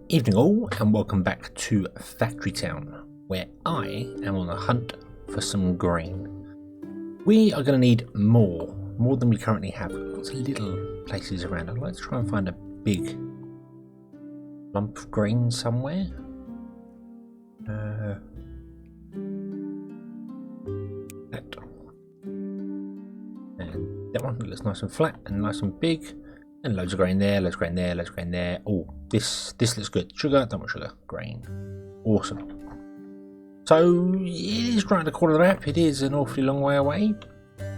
Evening all, and welcome back to Factory Town, where I am on a hunt for some grain. We are going to need more than we currently have. Lots of little places around. I'd like to try and find a big lump of grain somewhere. That. And that one looks nice and flat and nice and big. And loads of grain there, loads of grain there, loads of grain there. Oh, this looks good. Sugar, don't want sugar. Grain. Awesome. So, it is right at the corner of the map. It is an awfully long way away.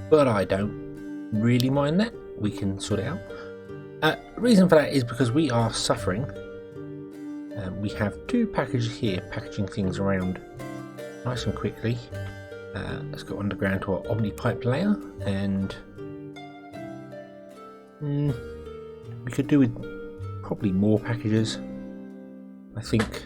But I don't really mind that. We can sort it out. The reason for that is because we are suffering. We have two packages here, packaging things around nice and quickly. Let's go underground to our Omni pipe layer. And... we could do with probably more packages. I think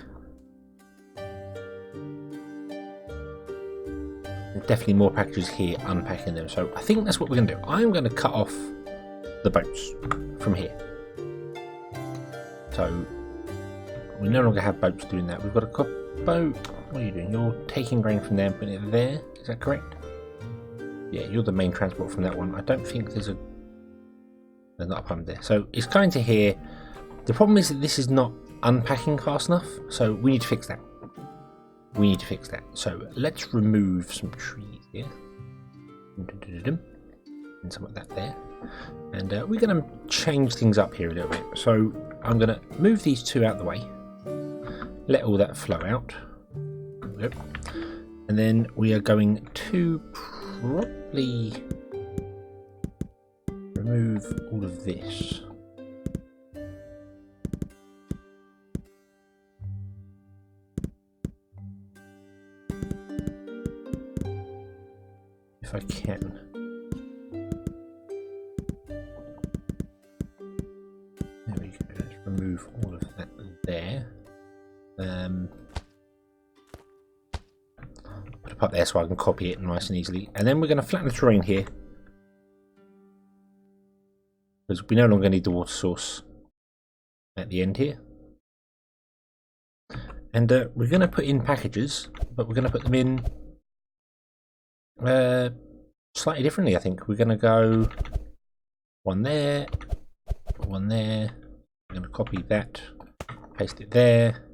there's definitely more packages here, unpacking them. So I think that's what we're going to do. I'm going to cut off the boats from here. So we no longer have boats doing that. We've got a boat. What are you doing? You're taking grain from there and putting it there. Is that correct? Yeah, you're the main transport from that one. I don't think there's not a pump there. So it's going to here. The problem is that this is not unpacking fast enough, so we need to fix that. So let's remove some trees here. And some of that there. And we're going to change things up here a little bit. So I'm going to move these two out the way. Let all that flow out. And then we are going to probably remove all of this. If I can. There we go. Let's remove all of that there. Put it up there so I can copy it nice and easily. And then we're going to flatten the terrain here. Because we no longer need the water source at the end here. And we're going to put in packages, but we're going to put them in slightly differently, I think. We're going to go one there, one there. I'm going to copy that, paste it there.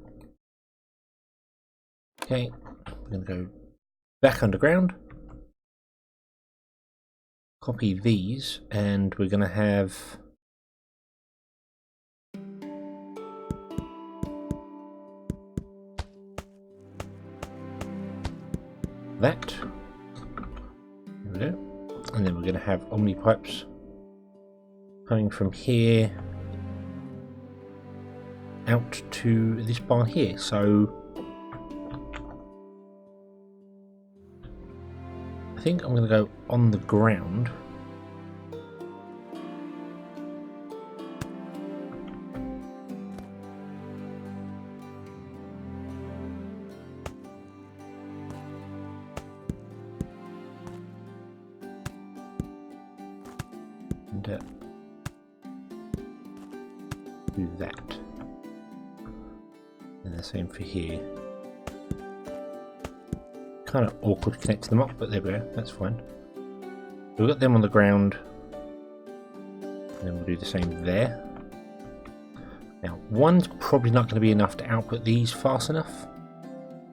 Okay, we're going to go back underground. Copy these, and we're going to have that. There we go. And then we're going to have Omni pipes coming from here out to this barn here. So I think I'm going to go on the ground. And do that. And the same for here. Kind of awkward connecting them up, but there we go, that's fine. So we've got them on the ground, and then we'll do the same there. Now, one's probably not going to be enough to output these fast enough.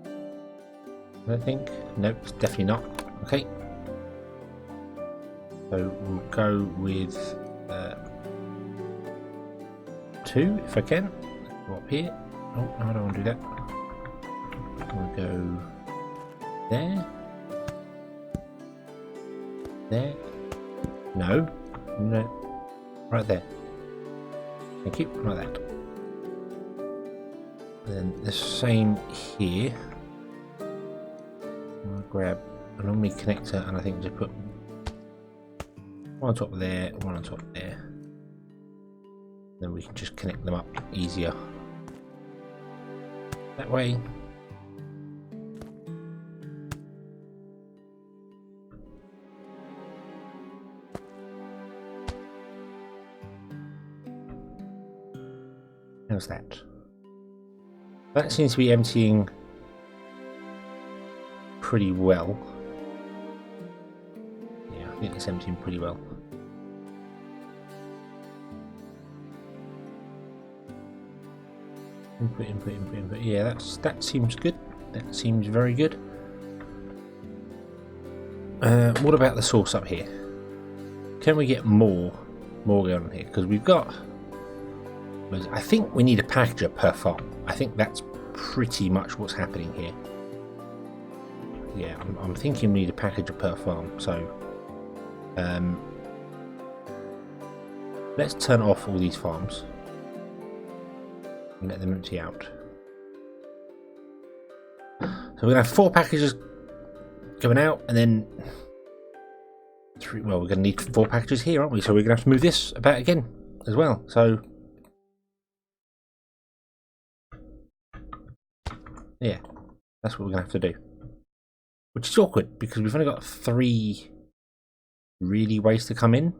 I don't think. Nope, it's definitely not. Okay. So we'll go with 2 if I can. Go up here. Oh, no, I don't want to do that. We'll go there. There. No. No. Right there. Thank you. Like that. And then the same here. I'll grab an Omni connector and I think just put one on top there, one on top there. Then we can just connect them up easier that way. How's that? That seems to be emptying pretty well. Yeah, I think it's emptying pretty well. Input, input, input, input. Yeah, that seems good. That seems very good. What about the source up here? Can we get more going on here? Because we've got... I think we need a packager per farm. I think that's pretty much what's happening here. Yeah, I'm thinking we need a packager per farm. So, let's turn off all these farms and let them empty out. So we're going to have 4 packages going out, and then 3. Well, we're going to need 4 packages here, aren't we? So we're going to have to move this about again as well. So yeah, that's what we're going to have to do, which is awkward because we've only got 3 really ways to come in.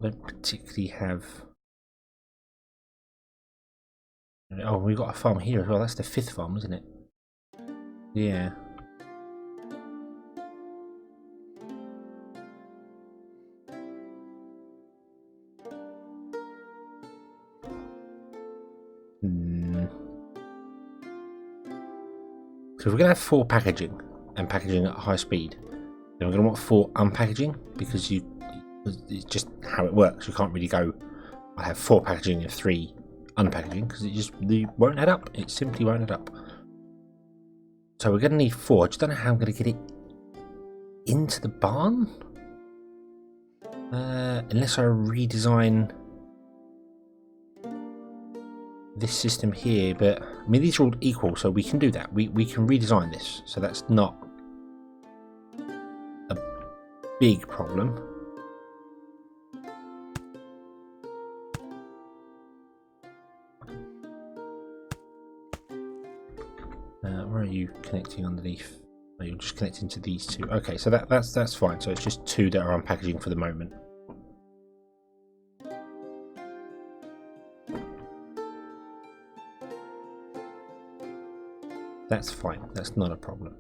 I don't particularly have... Oh, we've got a farm here as well. That's the 5th farm, isn't it? Yeah. So if we're going to have 4 packaging, and packaging at high speed, then we're going to want 4 unpackaging, because it's just how it works. You can't really go, I have 4 packaging and 3 unpackaging, because they won't add up. It simply won't add up. So we're going to need 4. I just don't know how I'm going to get it into the barn, unless I redesign this system here. But I mean, these are all equal, so we can do that. We can redesign this, so that's not a big problem. Where are you connecting underneath? Oh, you're just connecting to these 2. Okay, so that's fine. So it's just 2 that are unpackaging for the moment. That's fine. That's not a problem.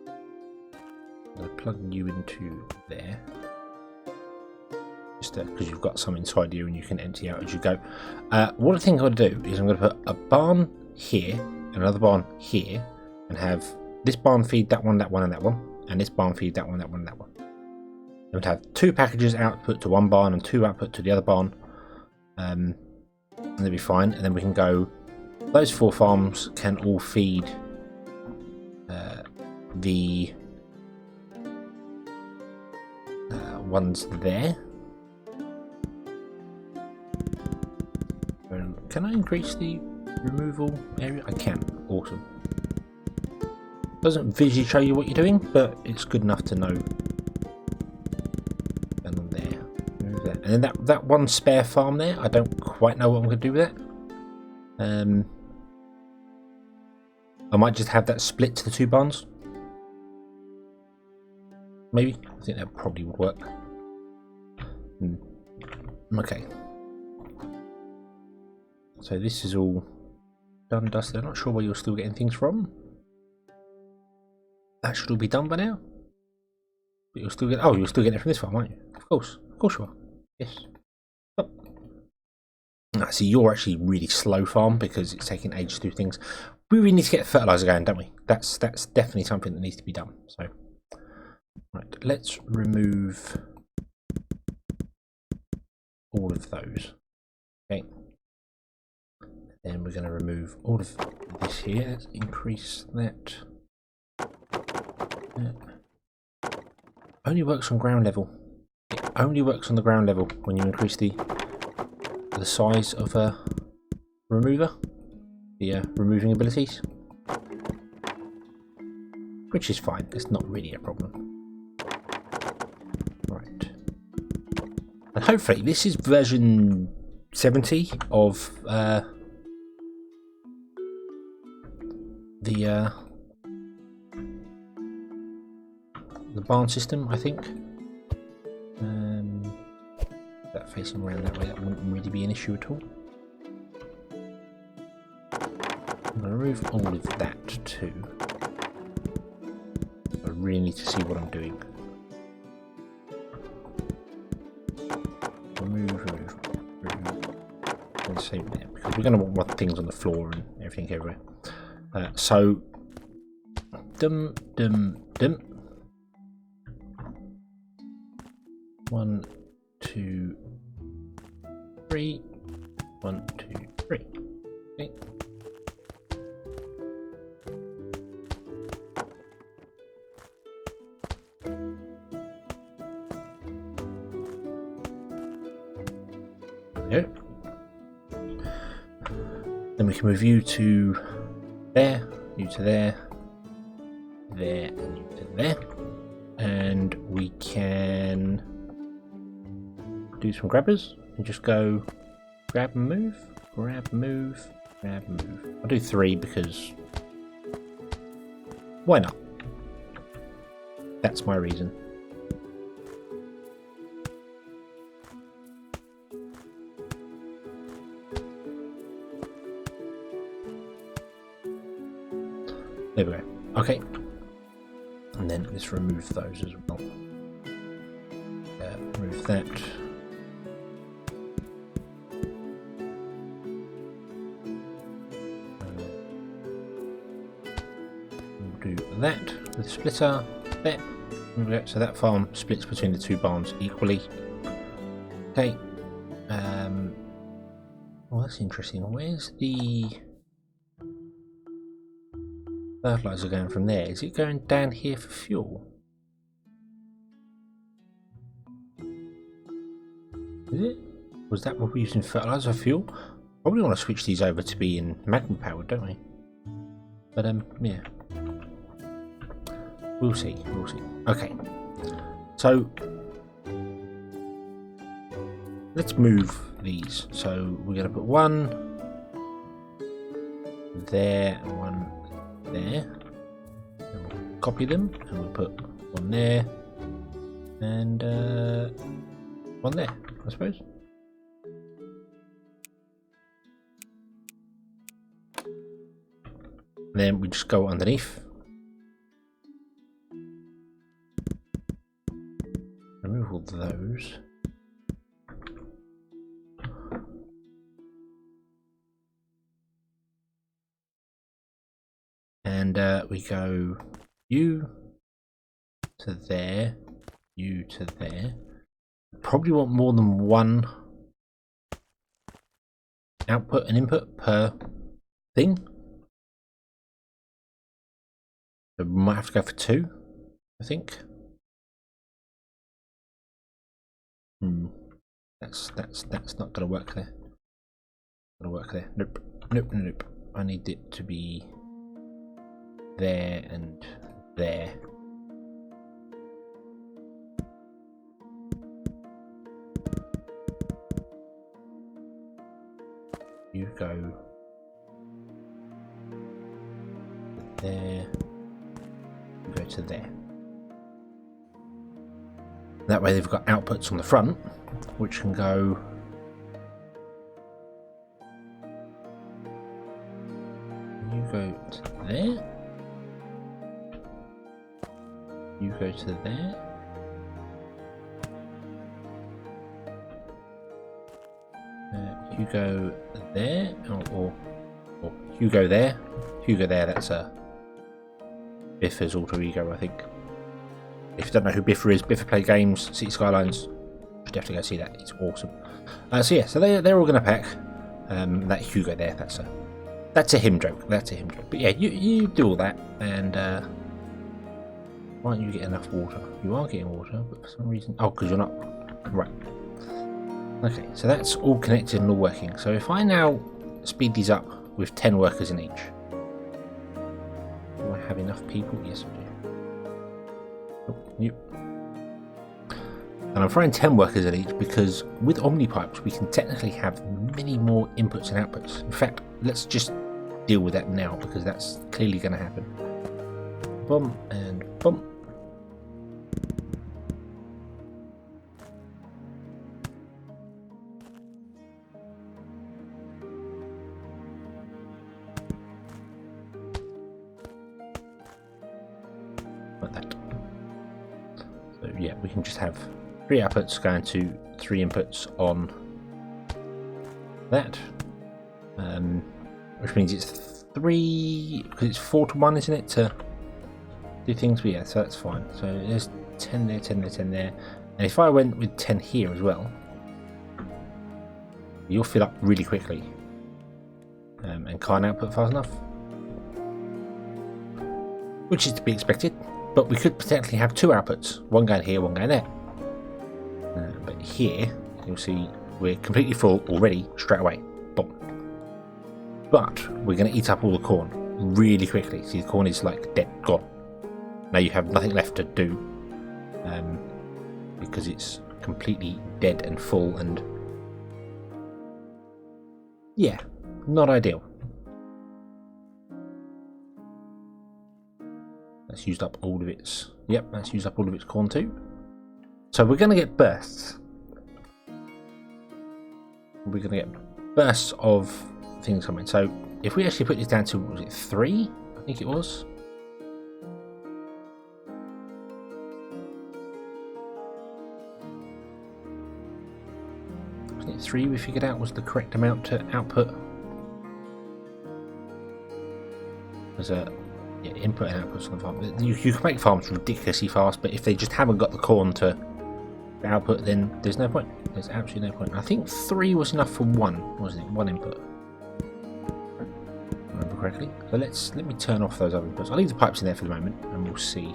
I'm going to plug you into there, just because you've got some inside you and you can empty out as you go. What I think I'm going to do is I'm going to put a barn here, another barn here, and have this barn feed that one, and that one, and this barn feed that one, and that one. And we'd have 2 packages output to one barn and 2 output to the other barn, and they'll be fine. And then we can go. Those 4 farms can all feed the ones there. Can I increase the removal area? I can. Awesome. Doesn't visually show you what you're doing, but it's good enough to know. And on there, move that. And then that one spare farm there, I don't quite know what I'm going to do with that. I might just have that split to the 2 barns. Maybe. I think that probably would work. Okay. So this is all done, dusted. I'm not sure where you're still getting things from. That should all be done by now. But you'll still get. Oh, you're still getting it from this farm, aren't you? Of course you are. Yes. Oh. I see. You're actually really slow farm because it's taking ages to do things. We really need to get fertilizer going, don't we? That's definitely something that needs to be done. So, right, let's remove all of those. Okay. Then we're going to remove all of this here. Let's increase that. Only works on ground level. It only works on the ground level when you increase the size of a remover, the removing abilities, which is fine. It's not really a problem. Right, and hopefully this is version 70 of the barn system, I think. That facing around that way, that wouldn't really be an issue at all. I'm going to remove all of that too. I really need to see what I'm doing. Remove. And same there, because we're going to want things on the floor and everything everywhere. So, dum. 1, 2, 3. 1, 2, 3. Okay. There. Then we can move you to there, you to there, there, and you to there, and we can do some grabbers and just go grab and move, grab, move, grab, move. I'll do 3 because why not? That's my reason. There we go. Okay. And then let's remove those as well. Remove that. We'll do that with the splitter. There. So that farm splits between the 2 barns equally. Okay. Well, that's interesting. Where's the fertilizer going from there? Is it going down here for fuel? Is it? Was that what we're using fertilizer for fuel? Probably want to switch these over to being magma powered, don't we? But yeah. We'll see, we'll see. Okay. So let's move these. So we're gonna put 1 there and 1 there, and we'll copy them and we'll put 1 there and 1 there, I suppose. And then we just go underneath, remove all those. And we go you to there, you to there. Probably want more than 1 output and input per thing. So we might have to go for 2, I think. That's not gonna work there. Nope. I need it to be there and there. You go there, you go to there. That way they've got outputs on the front, which can go you go to there. You go to there. You go there, or you go there. You go there. That's a Biffa's alter ego, I think. If you don't know who Biffa is, Biffa play games, City Skylines. You should definitely go see that. It's awesome. So yeah, so they're all going to pack. That Hugo there. That's a him joke. That's a him joke. But yeah, you do all that, and why don't you get enough water? You are getting water, but for some reason, oh, because you're not right. Okay, so that's all connected and all working. So if I now speed these up with 10 workers in each, do I have enough people? Yes, I do. Oh, yep. And I'm throwing 10 workers in each because with Omnipipes we can technically have many more inputs and outputs. In fact, let's just deal with that now because that's clearly going to happen. Boom and boom. Like that. So yeah, we can just have 3 outputs going to 3 inputs on that, which means it's 3, because it's 4 to 1, isn't it, to do things? But yeah, so that's fine. So there's 10 there, 10 there, 10 there, and if I went with 10 here as well, you'll fill up really quickly, and can't output fast enough, which is to be expected. But we could potentially have 2 outputs, one going here, one going there. But here, you'll see we're completely full already, straight away. Boom. But we're going to eat up all the corn really quickly. See, the corn is like dead, gone. Now you have nothing left to do, because it's completely dead and full, and yeah, not ideal. That's used up all of its, yep, that's used up all of its corn too. So we're going to get bursts. We're going to get bursts of things coming. So if we actually put this down to, was it 3? I think it was. Wasn't it 3 we figured out was the correct amount to output? There's a input and outputs on the farm. You can make farms ridiculously fast, but if they just haven't got the corn to output, then there's no point. There's absolutely no point. I think 3 was enough for 1, wasn't it? 1 input, if I remember correctly. So let me turn off those other inputs. I'll leave the pipes in there for the moment, and we'll see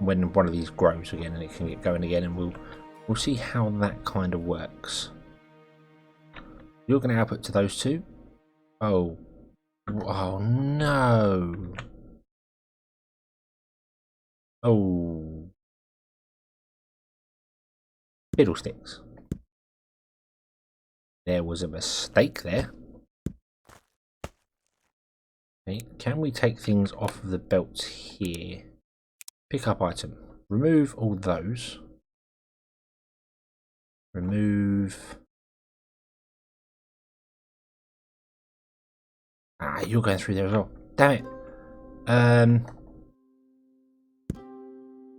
when one of these grows again and it can get going again, and we'll see how that kind of works. You're going to output to those 2. Oh no! Oh, fiddlesticks! There was a mistake there. Okay, can we take things off of the belts here? Pick up item. Remove all those. Remove. Ah, you're going through there as well. Damn it.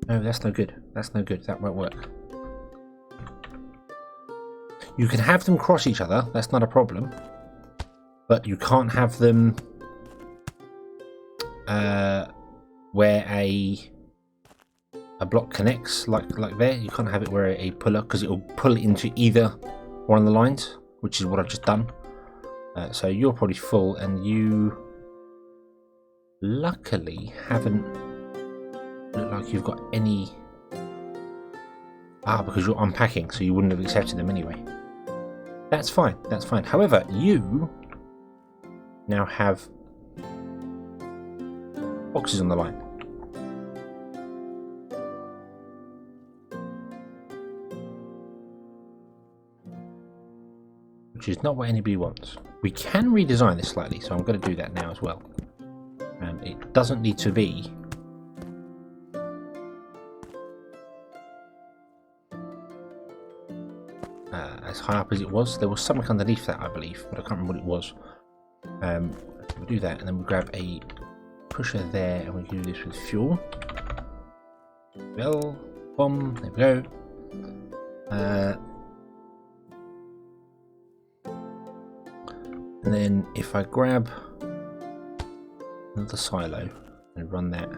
No, that's no good. That's no good. That won't work. You can have them cross each other. That's not a problem. But you can't have them where a block connects like there. You can't have it where a puller, because it will pull it into either one of the lines, which is what I've just done. So you're probably full, and you luckily haven't looked like you've got any. Because you're unpacking, so you wouldn't have accepted them anyway. That's fine, that's fine. However, you now have boxes on the line. Which is not what anybody wants. We can redesign this slightly, so I'm going to do that now as well. It doesn't need to be as high up as it was. There was something underneath that, I believe, but I can't remember what it was. We'll do that, and then we'll grab a pusher there, and we can do this with fuel. Well, bomb, there we go. And then if I grab another silo and run that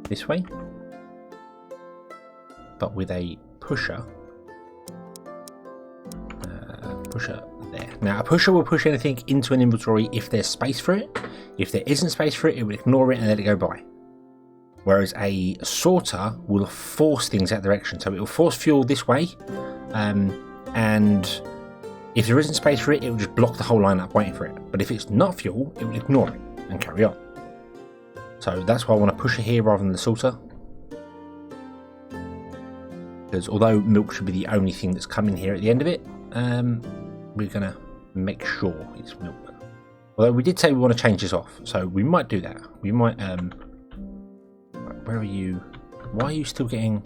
this way, but with a pusher, there. Now a pusher will push anything into an inventory if there's space for it. If there isn't space for it, it will ignore it and let it go by. Whereas a sorter will force things that direction, so it will force fuel this way, and if there isn't space for it, it will just block the whole line up waiting for it. But if it's not fuel, it will ignore it and carry on. So that's why I want to push it here rather than the sorter. Because although milk should be the only thing that's coming here at the end of it, we're going to make sure it's milk. Although we did say we want to change this off, so we might do that. We might Where are you? Why are you still getting...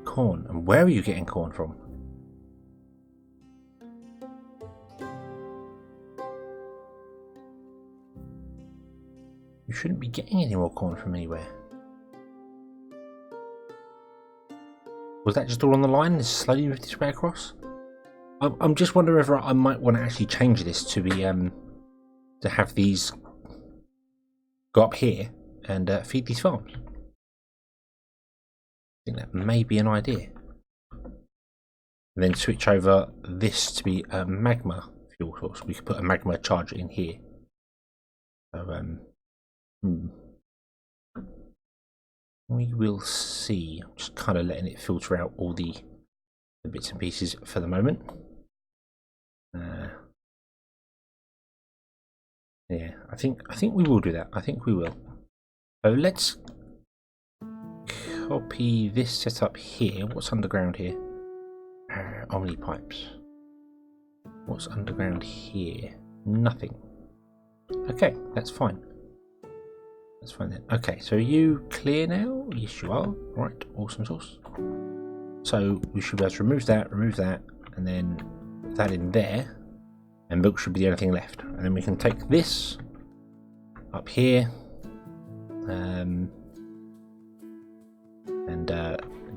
corn? And where are you getting corn from? You shouldn't be getting any more corn from anywhere. Was that just all on the line? Is slowly moved its way across? I'm just wondering whether I might want to actually change this to be to have these go up here and feed these farms. I think that may be an idea. And then switch over this to be a magma fuel source. We could put a magma charger in here. So we will see. I'm just kind of letting it filter out all the bits and pieces for the moment. Yeah, I think we will do that. I think we will. So let's copy this setup here. What's underground here? Omni pipes. What's underground here? Nothing. Okay, that's fine. That's fine then. Okay, so are you clear now? Yes, you are. Right, awesome sauce. So we should be able to remove that, and then that in there, and milk should be the only thing left. And then we can take this up here, and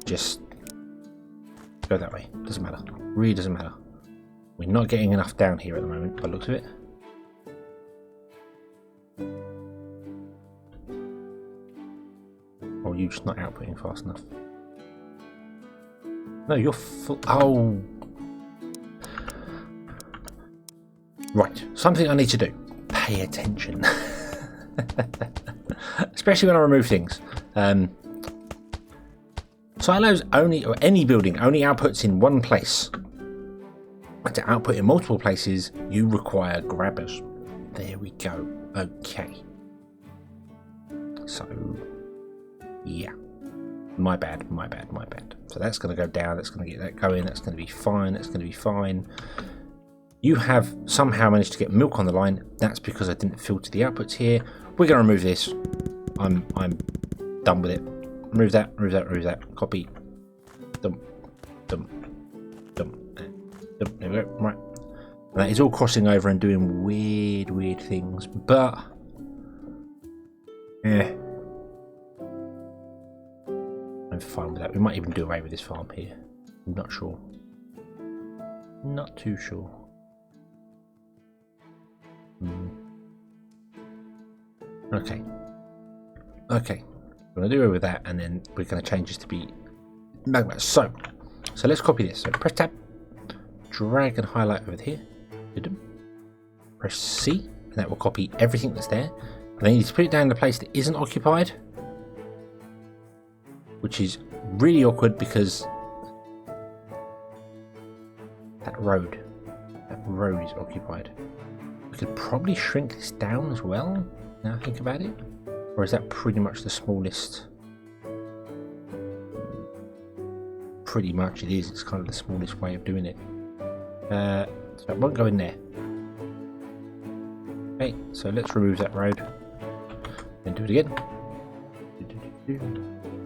just go that way. Doesn't matter. Really doesn't matter. We're not getting enough down here at the moment, by the looks of it. Or are you just not outputting fast enough? No, you're full. Oh. Right, something I need to do. Pay attention. Especially when I remove things. Silos only, or any building, only outputs in one place. And to output in multiple places, you require grabbers. There we go. Okay. So, yeah. My bad. So that's going to go down, that's going to get that going, that's going to be fine, You have somehow managed to get milk on the line. That's because I didn't filter the outputs here. We're going to remove this. I'm done with it. Remove that. Copy. Dump. There we go. Right. And that is all crossing over and doing weird things, but yeah. I'm fine with that. We might even do away with this farm here. I'm not sure. Not too sure. Okay. We're going to do away with that, and then we're going to change this to be magma. So let's copy this. So press tab, drag and highlight over here. Press C, and that will copy everything that's there. And then you need to put it down in the place that isn't occupied, which is really awkward because that road is occupied. We could probably shrink this down as well, now I think about it. Or is that pretty much the smallest? Pretty much it is. It's kind of the smallest way of doing it. So it won't go in there. Okay, so let's remove that road. Then do it again.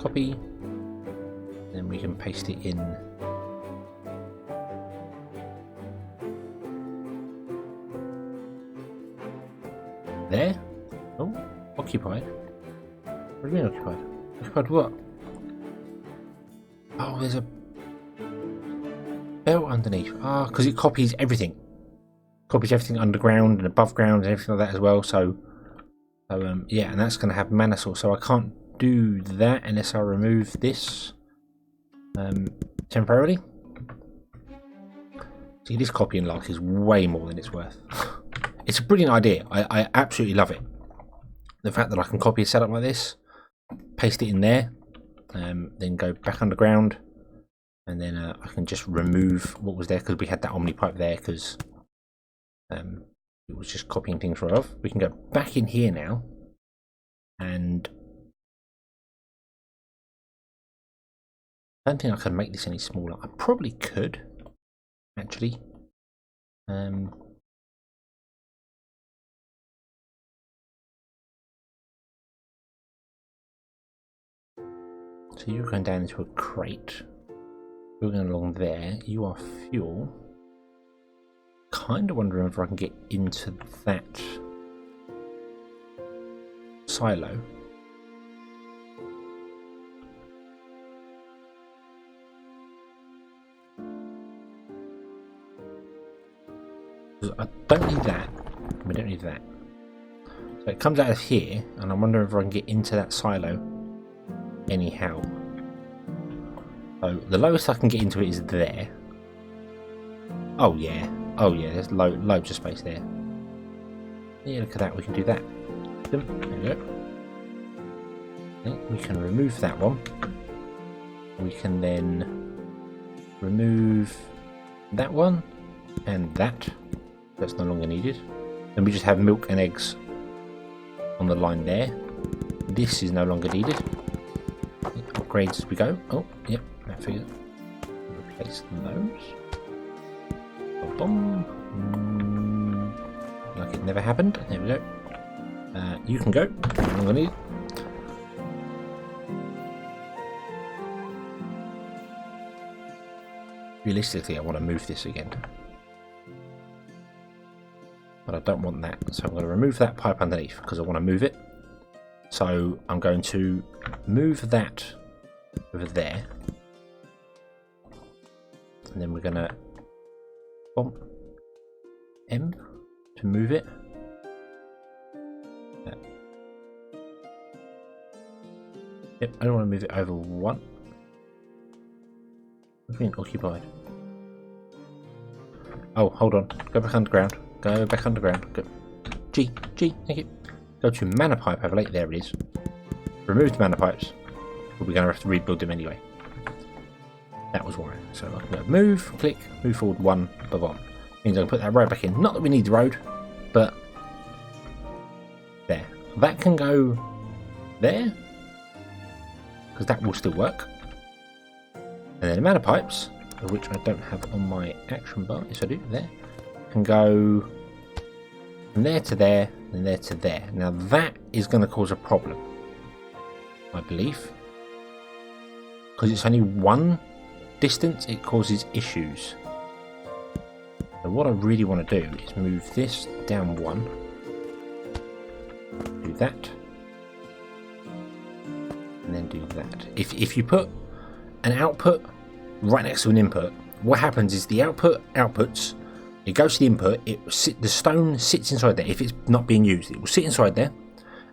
Copy. Then we can paste it in. There. Oh, occupied. What do you mean occupied? Occupied what? Oh, there's a belt underneath. Ah, because it copies everything. Copies everything underground and above ground and everything like that as well. So yeah, and that's going to have mana source. So I can't do that unless I remove this temporarily. See, this copying lock is way more than it's worth. It's a brilliant idea. I absolutely love it. The fact that I can copy a setup like this, paste it in there, then go back underground, and then I can just remove what was there because we had that Omni pipe there because it was just copying things right off. We can go back in here now, and I don't think I can make this any smaller. I probably could, actually. So you're going down into a crate. You're going along there. You are fuel. Kind of wondering if I can get into that silo. I don't need that. We don't need that. So it comes out of here, and I'm wondering if I can get into that silo anyhow. So the lowest I can get into it is there. Oh yeah, there's loads of space there. Yeah, look at that, we can do that. There we go. Okay, we can remove that one. We can then remove that one and that. That's no longer needed. Then we just have milk and eggs on the line there. This is no longer needed. Upgrades as we go. Oh, yep, that figure. Replace those. Boom. Like it never happened. There we go. You can go. No longer needed. Realistically, I want to move this again. But I don't want that, so I'm going to remove that pipe underneath because I want to move it. So I'm going to move that over there, and then we're going to bump M to move it. Yep, I don't want to move it over one. What's been occupied? Oh, hold on. Go back underground. Go back underground. Go. G, thank you. Go to mana pipe overlay. There it is. Remove the mana pipes. We're going to have to rebuild them anyway. That was why. So I can go move, click, move forward one, boom. Means I can put that road back in. Not that we need the road, but there. That can go there, because that will still work. And then the mana pipes, which I don't have on my action bar. Yes, I do. There. Can go from there to there and there to there. Now that is going to cause a problem, I believe, because it's only one distance. It causes issues. So what I really want to do is move this down one, do that, and then do that. If you put an output right next to an input, what happens is the output outputs. It goes to the input, the stone sits inside there. If it's not being used, it will sit inside there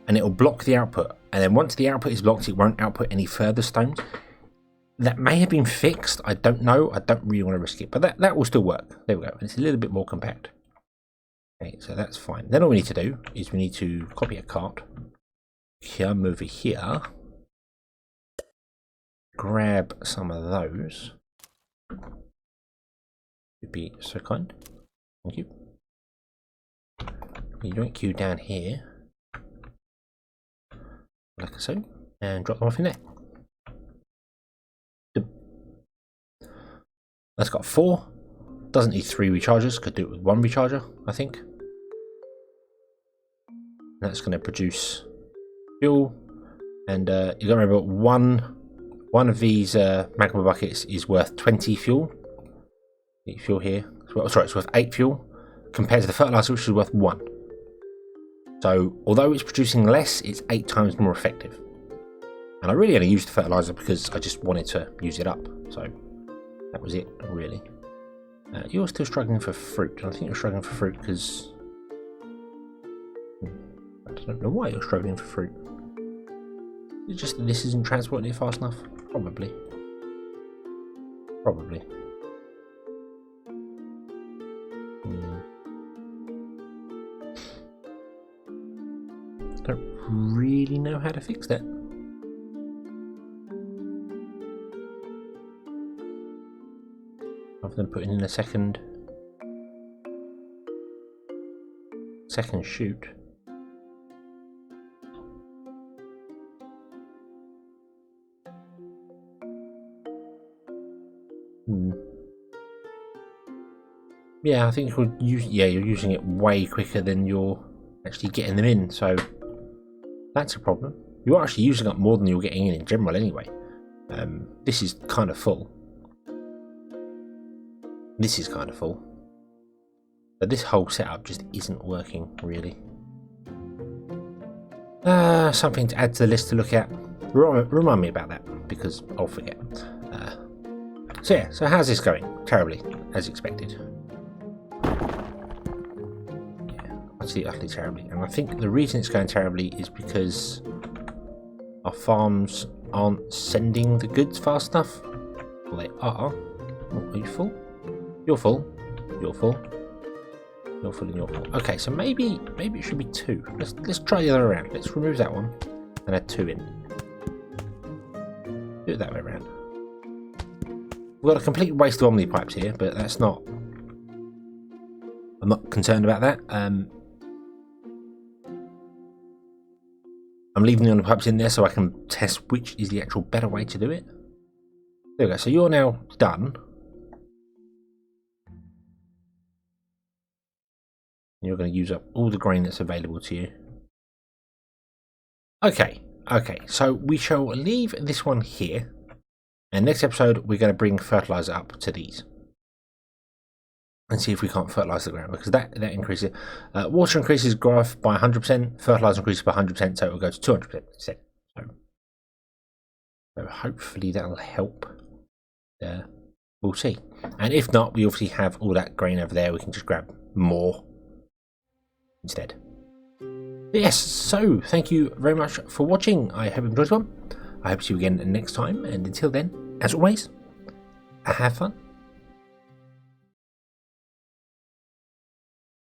and it will block the output. And then once the output is blocked, it won't output any further stones. That may have been fixed, I don't know. I don't really want to risk it, but that will still work. There we go. And it's a little bit more compact. Okay, so that's fine. Then all we need to do is we need to copy a cart. Come over here. Grab some of those. You'd be so kind. Thank you. You don't queue down here, like so, and drop them off in there. That's got 4. Doesn't need 3 rechargers. Could do it with 1 recharger, I think. That's going to produce fuel, and you got to remember one of these magma buckets is worth 20 fuel. Fuel here. Sorry, it's worth 8 fuel compared to the fertilizer, which is worth 1. So although it's producing less, it's 8 times more effective. And I really only used the fertilizer because I just wanted to use it up. So that was it, really. You're still struggling for fruit. I think you're struggling for fruit because I don't know why you're struggling for fruit. It's just that this isn't transporting it fast enough. Probably. Don't really know how to fix that. Other than putting in a second chute. Yeah, I think you're using it way quicker than you're actually getting them in, so that's a problem. You're actually using up more than you're getting in general anyway. This is kind of full. This is kind of full. But this whole setup just isn't working, really. Something to add to the list to look at. Remind me about that, because I'll forget. So yeah, so how's this going? Terribly, as expected. Yeah, utterly terribly. And I think the reason it's going terribly is because our farms aren't sending the goods fast enough. Well, they are. Oh, are you full? You're full. You're full. You're full and you're full. Okay, so maybe it should be 2. Let's try the other way around. Let's remove that one and add 2 in. Do it that way around. We've got a complete waste of omni pipes here, but that's not. I'm not concerned about that. I'm leaving the omni pipes in there so I can test which is the actual better way to do it. There we go. So you're now done. You're going to use up all the grain that's available to you. Okay, so we shall leave this one here. And next episode, we're going to bring fertilizer up to these. And see if we can't fertilize the ground, because that increases. Water increases growth by 100%, fertilizer increases by 100%, so it will go to 200% instead. So hopefully that'll help. We'll see. And if not, we obviously have all that grain over there. We can just grab more instead. But yes, so thank you very much for watching. I hope you enjoyed this one. I hope to see you again next time, and until then, as always, have fun.